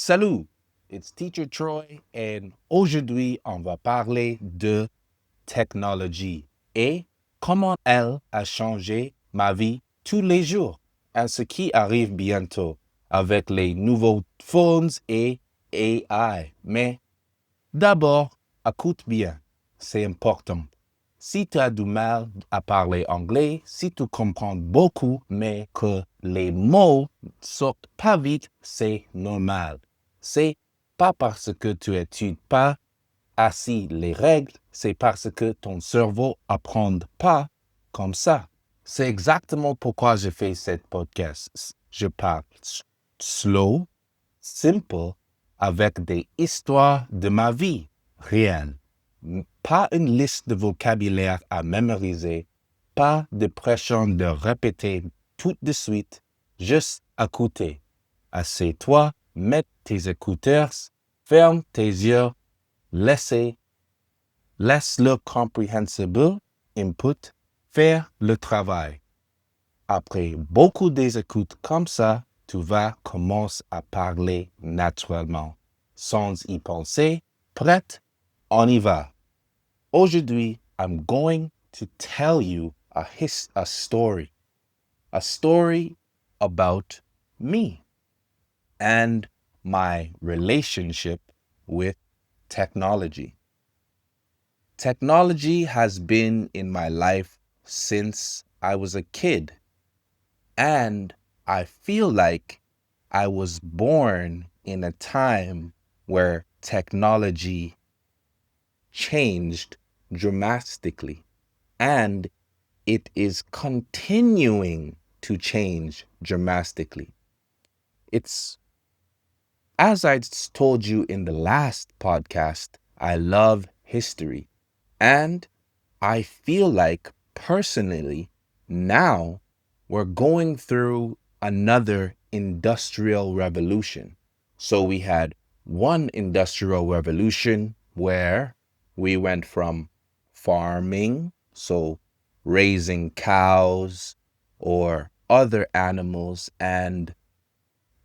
Salut, it's Teacher Troy and aujourd'hui, on va parler de technologie et comment elle a changé ma vie tous les jours et ce qui arrive bientôt avec les nouveaux phones et AI. Mais d'abord, écoute bien, c'est important. Si tu as du mal à parler anglais, si tu comprends beaucoup, mais que les mots sortent pas vite, c'est normal. C'est pas parce que tu étudies pas assez les règles, c'est parce que ton cerveau apprend pas comme ça. C'est exactement pourquoi je fais cette podcast. Je parle slow, simple, avec des histoires de ma vie réelle. Pas une liste de vocabulaire à mémoriser, pas de pression de répéter tout de suite, juste écouter. Assieds-toi, mets tes écouteurs, ferme tes yeux, laisse le compréhensible input faire le travail. Après beaucoup d'écoutes comme ça, tu vas commencer à parler naturellement, sans y penser. Prête? On y va. Aujourd'hui, I'm going to tell you a story about me and my relationship with technology. Technology has been in my life since I was a kid, and I feel like I was born in a time where technology changed dramatically, and it is continuing to change dramatically. It's, as I told you in the last podcast, I love history, and I feel like personally now we're going through another industrial revolution. So we had one industrial revolution where we went from farming, so raising cows or other animals and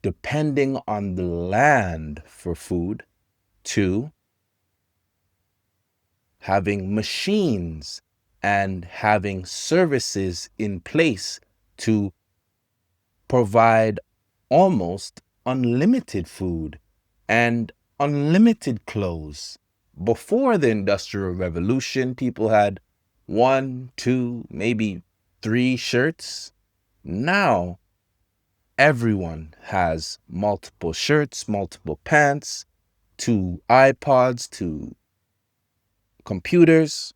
depending on the land for food, to having machines and having services in place to provide almost unlimited food and unlimited clothes. Before the Industrial Revolution, people had 1, 2, maybe 3 shirts. Now, everyone has multiple shirts, multiple pants, 2 iPods, 2 computers.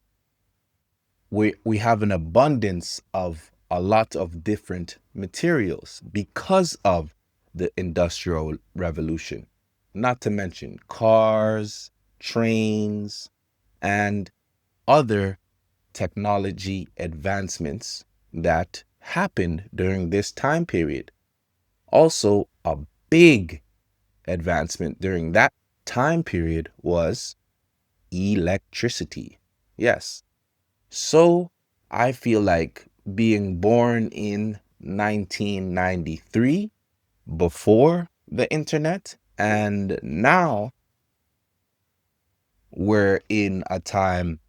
We have an abundance of a lot of different materials because of the Industrial Revolution. Not to mention cars, trains, and other technology advancements that happened during this time period. Also, a big advancement during that time period was electricity. Yes. So I feel like being born in 1993, before the internet, and now we're in a time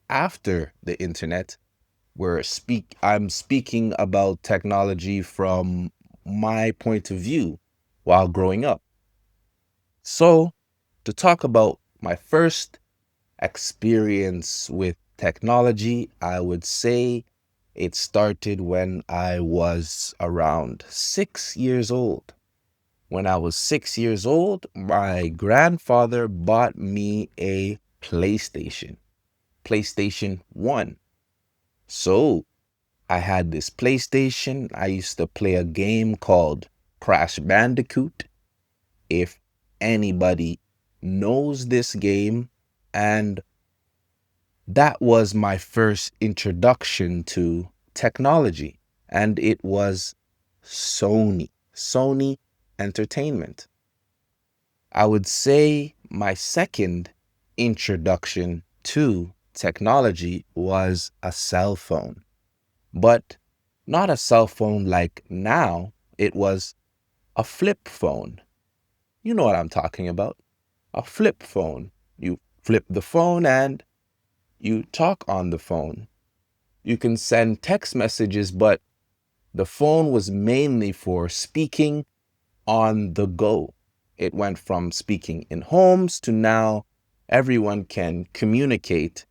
after the internet. I'm speaking about technology from my point of view while growing up. So to talk about my first experience with technology, I would say it started when I was around 6 years old. When I was 6 years old, my grandfather bought me a PlayStation 1. So I had this PlayStation. I used to play a game called Crash Bandicoot. If anybody knows this game, and that was my first introduction to technology, and it was Sony Entertainment. I would say my second introduction to technology was a cell phone, but not a cell phone like now. It was a flip phone. You know what I'm talking about. A flip phone. You flip the phone and you talk on the phone. You can send text messages, but the phone was mainly for speaking on the go. It went from speaking in homes to now everyone can communicate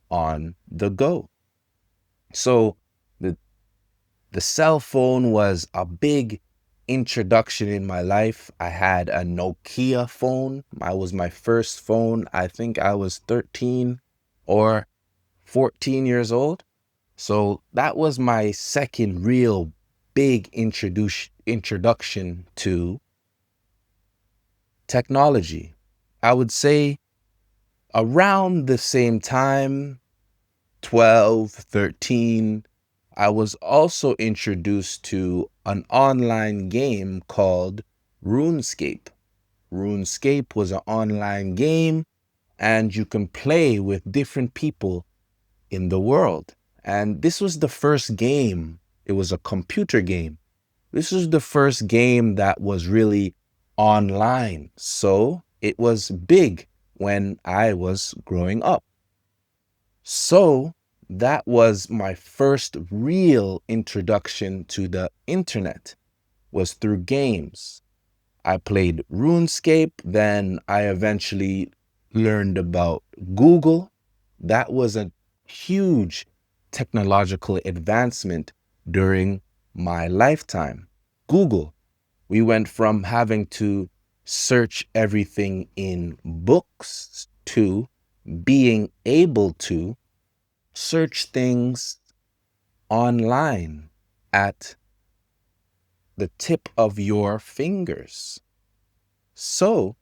on the go. So the cell phone was a big introduction in my life. I had a Nokia phone. It was my first phone. I think I was 13 or 14 years old. So that was my second real big introduction to technology. I would say around the same time, 12, 13, I was also introduced to an online game called RuneScape. RuneScape was an online game, and you can play with different people in the world. And this was the first game. It was a computer game. This was the first game that was really online. So it was big when I was growing up. So that was my first real introduction to the internet, was through games. I played RuneScape, then I eventually learned about Google. That was a huge technological advancement during my lifetime. Google. We went from having to search everything in books to being able to search things online at the tip of your fingers. So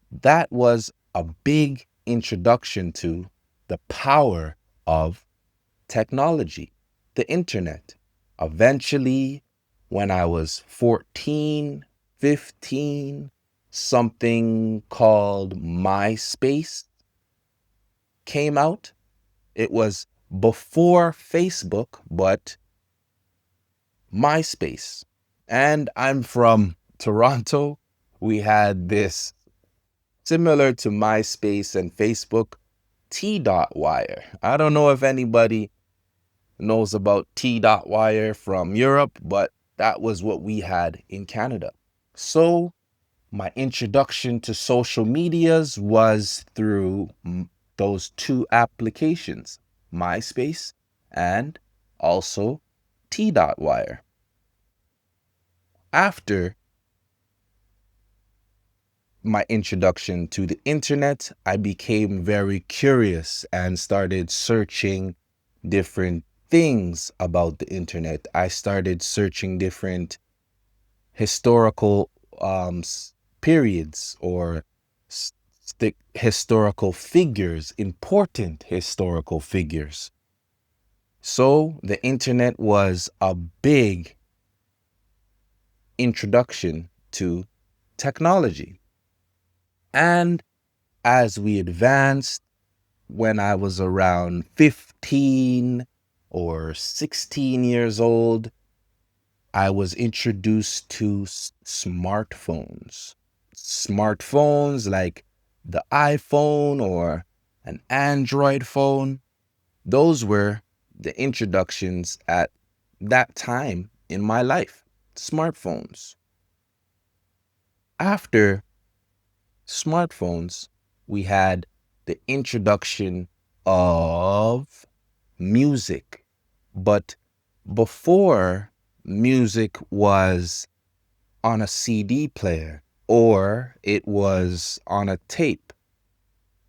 that was a big introduction to the power of technology, the internet. Eventually, when I was 14, 15, something called MySpace came out. It was before Facebook, but MySpace. And I'm from Toronto. We had this, similar to MySpace and Facebook, T.wire. I don't know if anybody knows about T.wire from Europe, but that was what we had in Canada. So my introduction to social medias was through those two applications, MySpace and also T.wire. After my introduction to the internet, I became very curious and started searching different things about the internet. I started searching different historical periods or historical figures, important historical figures. So the internet was a big introduction to technology. And as we advanced, when I was around 15 or 16 years old, I was introduced to smartphones. Smartphones like the iPhone or an Android phone. Those were the introductions at that time in my life. Smartphones. After smartphones, we had the introduction of music. But before, music was on a CD player or it was on a tape.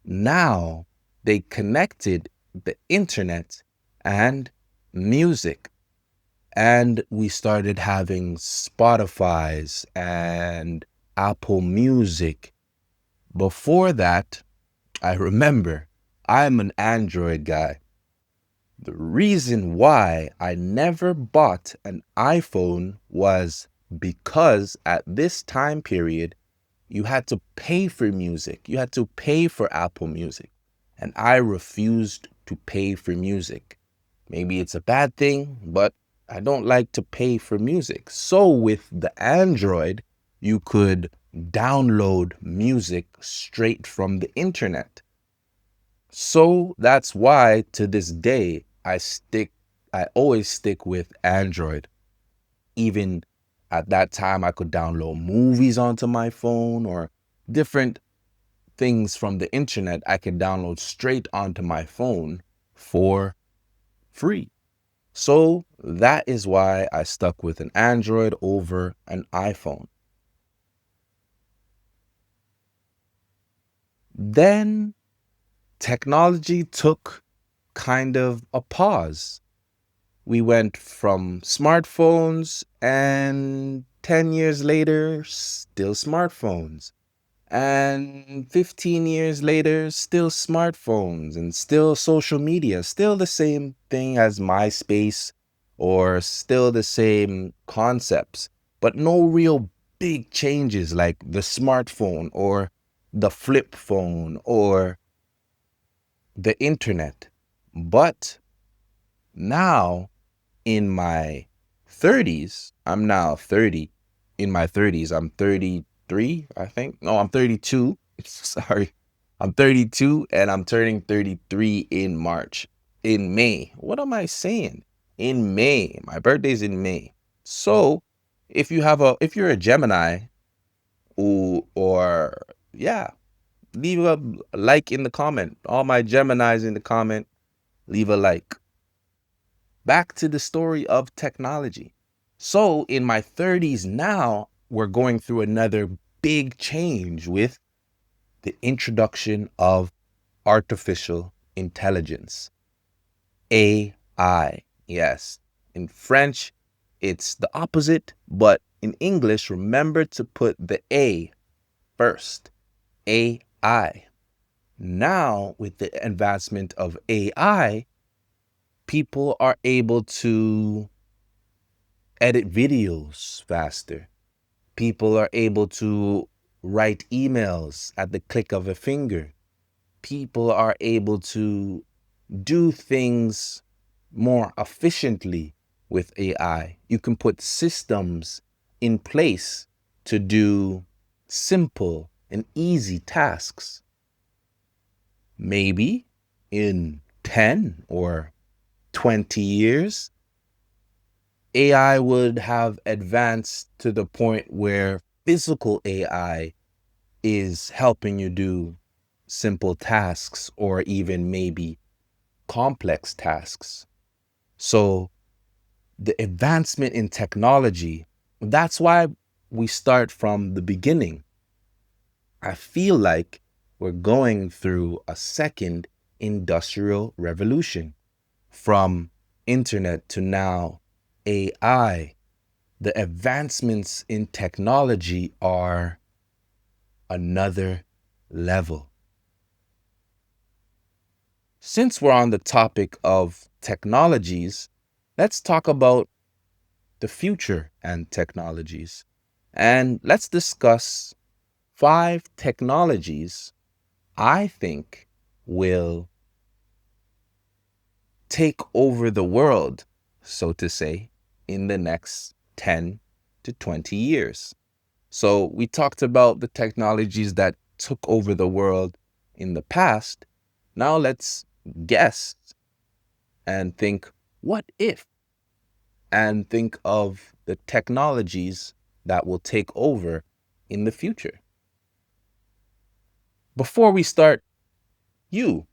Now they connected the internet and music, and we started having Spotify's and Apple Music. Before that, I remember I'm an Android guy. The reason why I never bought an iPhone was because at this time period, you had to pay for music. You had to pay for Apple Music. And I refused to pay for music. Maybe it's a bad thing, but I don't like to pay for music. So with the Android, you could download music straight from the internet. So that's why to this day, I always stick with Android. Even at that time, I could download movies onto my phone or different things from the internet I could download straight onto my phone for free. So that is why I stuck with an Android over an iPhone. Then technology took kind of a pause. We went from smartphones and 10 years later, still smartphones. And 15 years later, still smartphones and still social media, still the same thing as MySpace or still the same concepts, but no real big changes like the smartphone or the flip phone or the internet. But now in my 30s, I'm now 30. In my 30s, I'm 33, I think. No, I'm 32. Sorry. I'm 32 and I'm turning 33 in May. What am I saying? In May. My birthday's in May. So if you're a Gemini or yeah, leave a like in the comment. All my Geminis in the comment, leave a like. Back to the story of technology. So in my 30s now, we're going through another big change with the introduction of artificial intelligence, AI. Yes, in French, it's the opposite, but in English, remember to put the A first, AI. Now, with the advancement of AI, people are able to edit videos faster. People are able to write emails at the click of a finger. People are able to do things more efficiently with AI. You can put systems in place to do simple and easy tasks. Maybe in 10 or 20 years, AI would have advanced to the point where physical AI is helping you do simple tasks or even maybe complex tasks. So the advancement in technology, that's why we start from the beginning. I feel like we're going through a second industrial revolution from internet to now AI. The advancements in technology are another level. Since we're on the topic of technologies, let's talk about the future and technologies. And let's discuss 5 technologies I think will take over the world, so to say, in the next 10 to 20 years. So we talked about the technologies that took over the world in the past. Now let's guess and think, what if? And think of the technologies that will take over in the future. Before we start, you,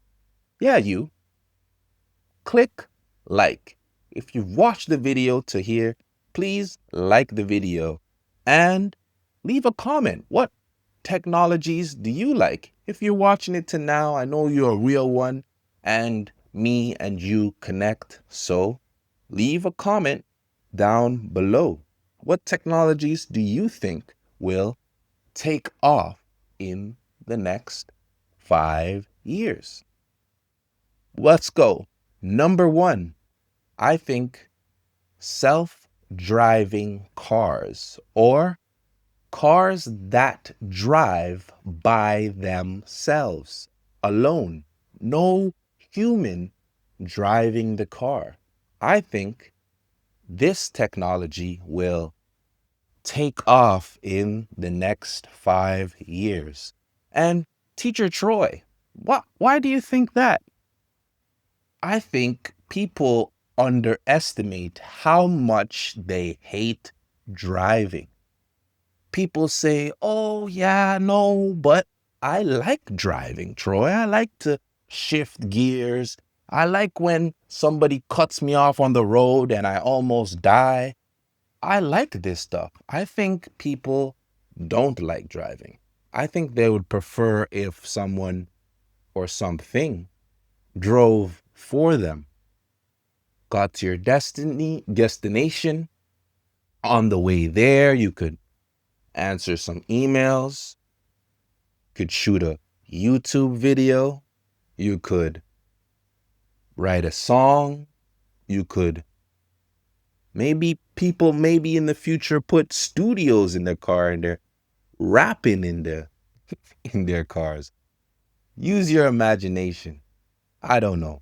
click like. If you've watched the video to here, please like the video and leave a comment. What technologies do you like? If you're watching it to now, I know you're a real one and me and you connect. So leave a comment down below. What technologies do you think will take off in the next 5 years? Let's go. Number 1, I think self-driving cars or cars that drive by themselves, alone. No human driving the car. I think this technology will take off in the next 5 years. And teacher Troy, why do you think that? I think people underestimate how much they hate driving. People say, oh, yeah, no, but I like driving, Troy. I like to shift gears. I like when somebody cuts me off on the road and I almost die. I like this stuff. I think people don't like driving. I think they would prefer if someone or something drove for them, got to your destination. On the way there, you could answer some emails, could shoot a YouTube video, you could write a song, you could people in the future put studios in their car and they're rapping in their cars. Use your imagination. I don't know.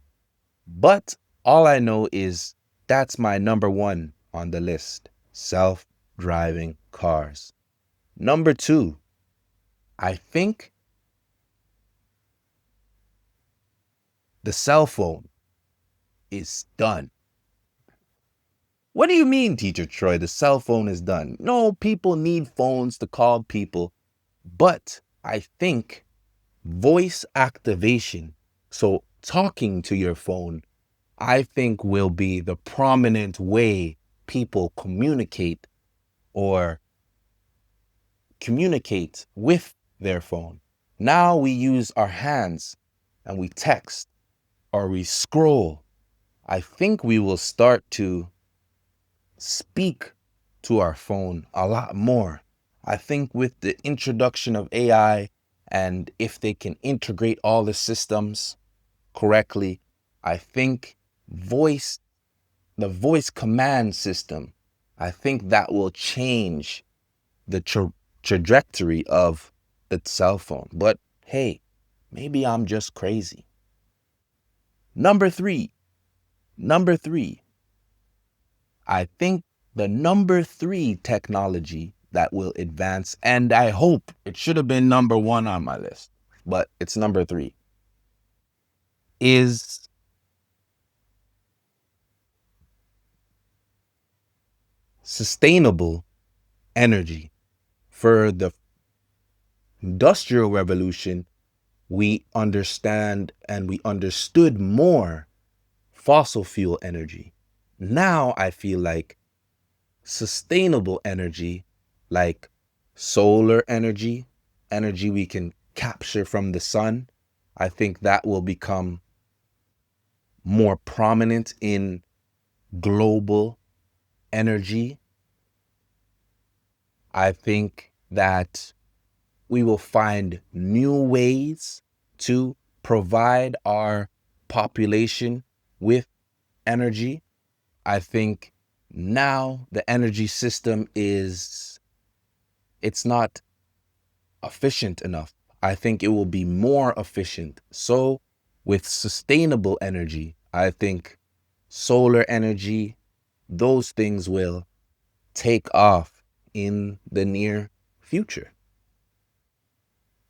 But all I know is that's my number one on the list. Self-driving cars. Number 2, I think the cell phone is done. What do you mean, Teacher Troy? The cell phone is done. No, people need phones to call people. But I think voice activation, so talking to your phone, I think will be the prominent way people communicate with their phone. Now we use our hands and we text or we scroll. I think we will start to speak to our phone a lot more. I think with the introduction of AI, and if they can integrate all the systems correctly, I think the voice command system, I think that will change the trajectory of the cell phone. But hey, maybe I'm just crazy. Number three, I think the number 3 technology that will advance, and I hope it should have been number 1 on my list, but it's number 3, is sustainable energy. For the Industrial Revolution, we understand and we understood more fossil fuel energy. Now I feel like sustainable energy, like solar energy we can capture from the sun, I think that will become more prominent in global energy. I think that we will find new ways to provide our population with energy. I think now the energy system it's not efficient enough. I think it will be more efficient. So with sustainable energy, I think solar energy, those things will take off in the near future.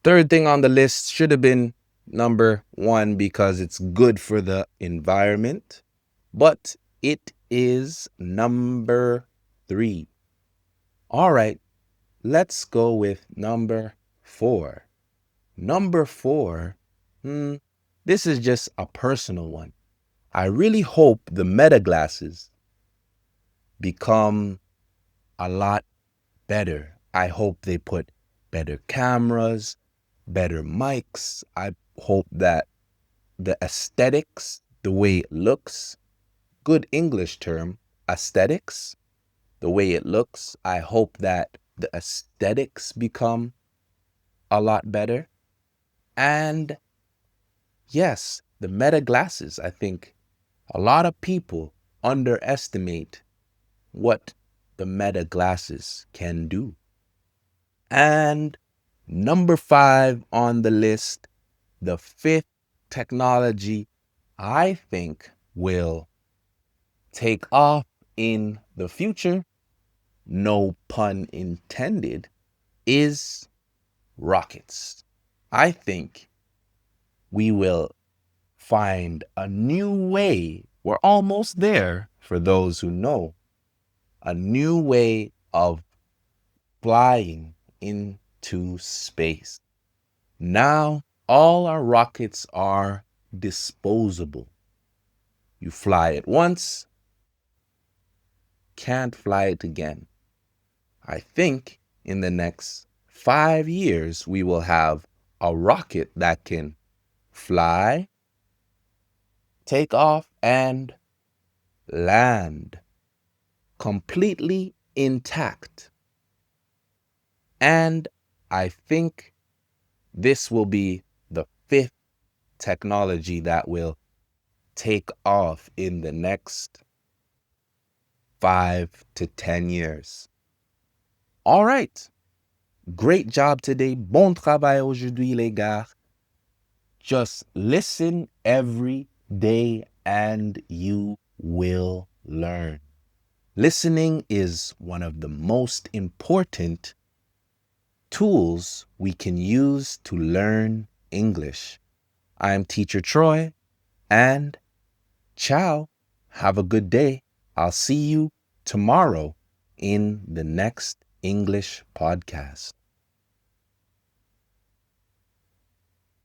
Third thing on the list should have been number 1 because it's good for the environment, but it is number 3. All right, let's go with number 4. Number 4, this is just a personal one. I really hope the Meta glasses become a lot better. I hope they put better cameras, better mics. I hope that the aesthetics, the way it looks, good English term, aesthetics, the way it looks, I hope that the aesthetics become a lot better. And yes, the Meta glasses, I think a lot of people underestimate what the Meta glasses can do. And number 5 on the list, the 5th technology I think will take off in the future no pun intended, is rockets. I think we will find a new way. We're almost there for those who know. A new way of flying into space. Now, all our rockets are disposable. You fly it once, can't fly it again. I think in the next 5 years, we will have a rocket that can fly, take off, and land completely intact. And I think this will be the 5th technology that will take off in the next 5 to 10 years. All right. Great job today. Bon travail aujourd'hui, les gars. Just listen every day and you will learn. Listening is one of the most important tools we can use to learn English. I'm Teacher Troy, and ciao. Have a good day. I'll see you tomorrow in the next English podcast.